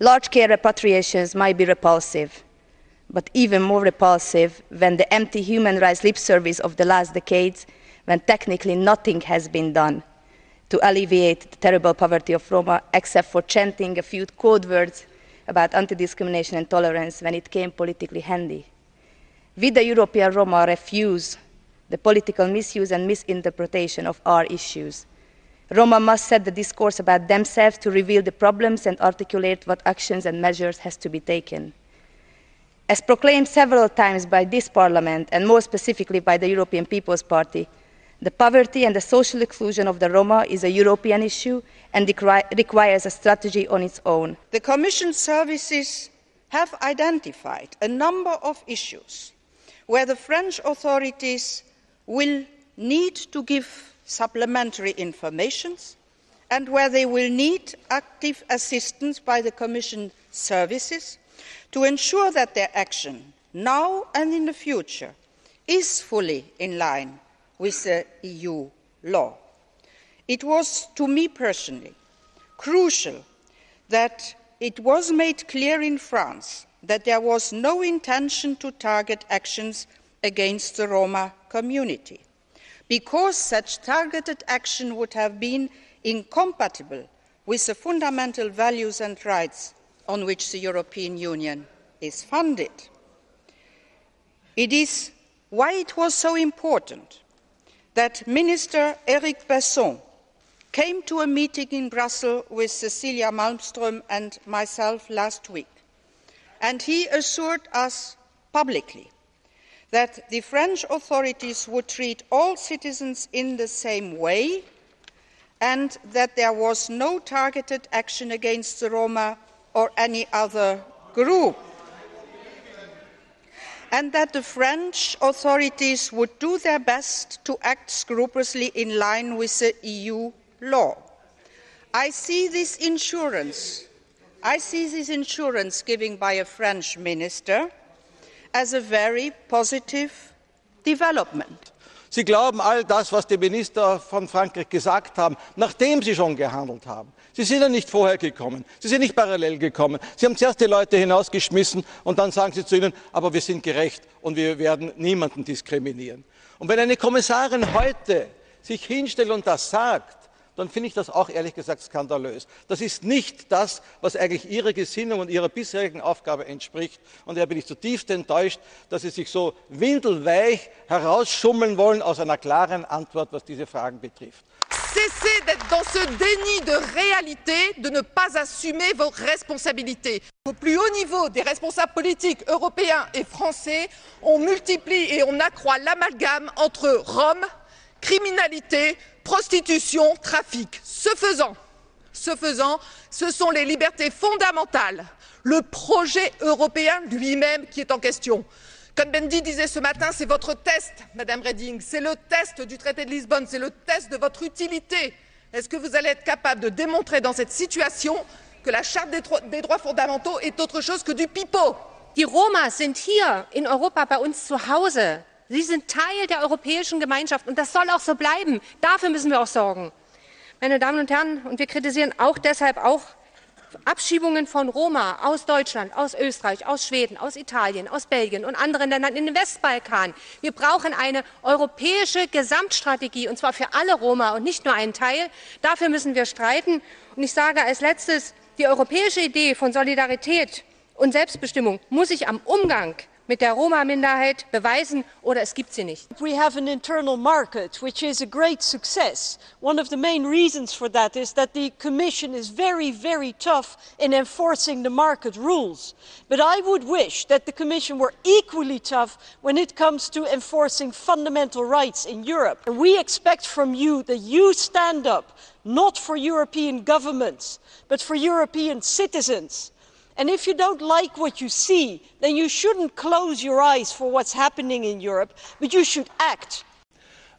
Large-scale repatriations might be repulsive, but even more repulsive when the empty human rights lip service of the last decades, when technically nothing has been done to alleviate the terrible poverty of Roma, except for chanting a few code words about anti-discrimination and tolerance when it came politically handy. We, the European Roma, refuse the political misuse and misinterpretation of our issues. Roma must set the discourse about themselves to reveal the problems and articulate what actions and measures has to be taken. As proclaimed several times by this Parliament, and more specifically by the European People's Party, the poverty and the social exclusion of the Roma is a European issue and requires a strategy on its own. The Commission services have identified a number of issues where the French authorities will need to give supplementary information and where they will need active assistance by the Commission services to ensure that their action, now and in the future, is fully in line with the EU law. It was, to me personally, crucial that it was made clear in France that there was no intention to target actions against the Roma community, because such targeted action would have been incompatible with the fundamental values and rights on which the European Union is founded. It is why it was so important that Minister Eric Besson came to a meeting in Brussels with Cecilia Malmström and myself last week, and he assured us publicly that the French authorities would treat all citizens in the same way and that there was no targeted action against the Roma or any other group, and that the French authorities would do their best to act scrupulously in line with the EU law. I see this assurance given by a French minister as a very positive development. Sie glauben all das, was die Minister von Frankreich gesagt haben, nachdem sie schon gehandelt haben. Sie sind ja nicht vorher gekommen, sie sind nicht parallel gekommen. Sie haben zuerst die Leute hinausgeschmissen und dann sagen sie zu ihnen, aber wir sind gerecht und wir werden niemanden diskriminieren. Und wenn eine Kommissarin heute sich hinstellt und das sagt, dann finde ich das auch ehrlich gesagt skandalös. Das ist nicht das, was eigentlich ihrer Gesinnung und ihrer bisherigen Aufgabe entspricht. Und daher bin ich zutiefst enttäuscht, dass Sie sich so windelweich herausschummeln wollen aus einer klaren Antwort, was diese Fragen betrifft. Cessez d'être dans ce déni de réalité, de ne pas assumer vos responsabilités. Au plus haut niveau des responsables politiques européens et français, on multiplie et on accroît l'amalgame entre Roms, criminalité, prostitution, trafic. Ce faisant, ce sont les libertés fondamentales, le projet européen lui-même qui est en question. Cohn-Bendit disait ce matin, c'est votre test, Madame Reding, c'est le test du traité de Lisbonne, c'est le test de votre utilité. Est-ce que vous allez être capable de démontrer dans cette situation que la Charte des droits fondamentaux est autre chose que du pipeau? Die Roma sind hier in Europa bei uns zu Hause. Sie sind Teil der europäischen Gemeinschaft und das soll auch so bleiben. Dafür müssen wir auch sorgen. Meine Damen und Herren, und wir kritisieren auch deshalb auch Abschiebungen von Roma aus Deutschland, aus Österreich, aus Schweden, aus Italien, aus Belgien und anderen Ländern in den Westbalkan. Wir brauchen eine europäische Gesamtstrategie, und zwar für alle Roma und nicht nur einen Teil. Dafür müssen wir streiten. Und ich sage als Letztes, die europäische Idee von Solidarität und Selbstbestimmung muss sich am Umgang mit der Roma-Minderheit beweisen, oder es gibt sie nicht. We have an internal market, which is a great success. One of the main reasons for that is that the Commission is very, very tough in enforcing the market rules. But I would wish that the Commission were equally tough when it comes to enforcing fundamental rights in Europe. And we expect from you that you stand up, not for European governments, but for European citizens. And if you don't like what you see, then you shouldn't close your eyes for what's happening in Europe, but you should act.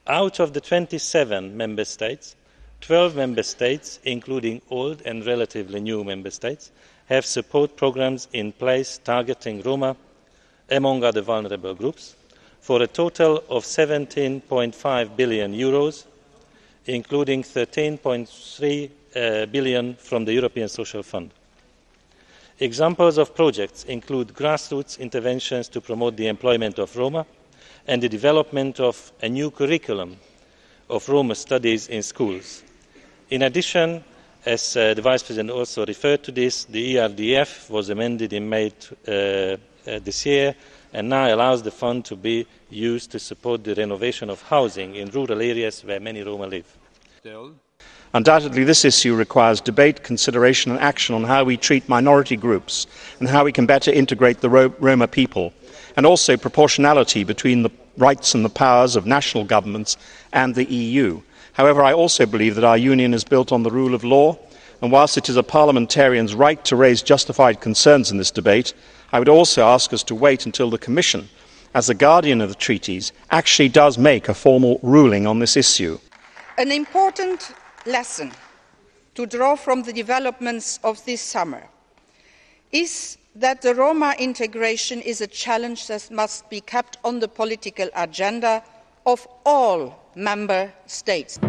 Out of the 27 member states, 12 member states, including old and relatively new member states, have support programmes in place targeting Roma, among other vulnerable groups, for a total of €17.5 billion, including €13.3 billion from the European Social Fund. Examples of projects include grassroots interventions to promote the employment of Roma and the development of a new curriculum of Roma studies in schools. In addition, as the Vice President also referred to this, the ERDF was amended in May this year and now allows the fund to be used to support the renovation of housing in rural areas where many Roma live. Undoubtedly, this issue requires debate, consideration and action on how we treat minority groups and how we can better integrate the Roma people, and also proportionality between the rights and the powers of national governments and the EU. However, I also believe that our Union is built on the rule of law, and whilst it is a parliamentarian's right to raise justified concerns in this debate, I would also ask us to wait until the Commission, as the guardian of the treaties, actually does make a formal ruling on this issue. An important lesson to draw from the developments of this summer is that the Roma integration is a challenge that must be kept on the political agenda of all member states.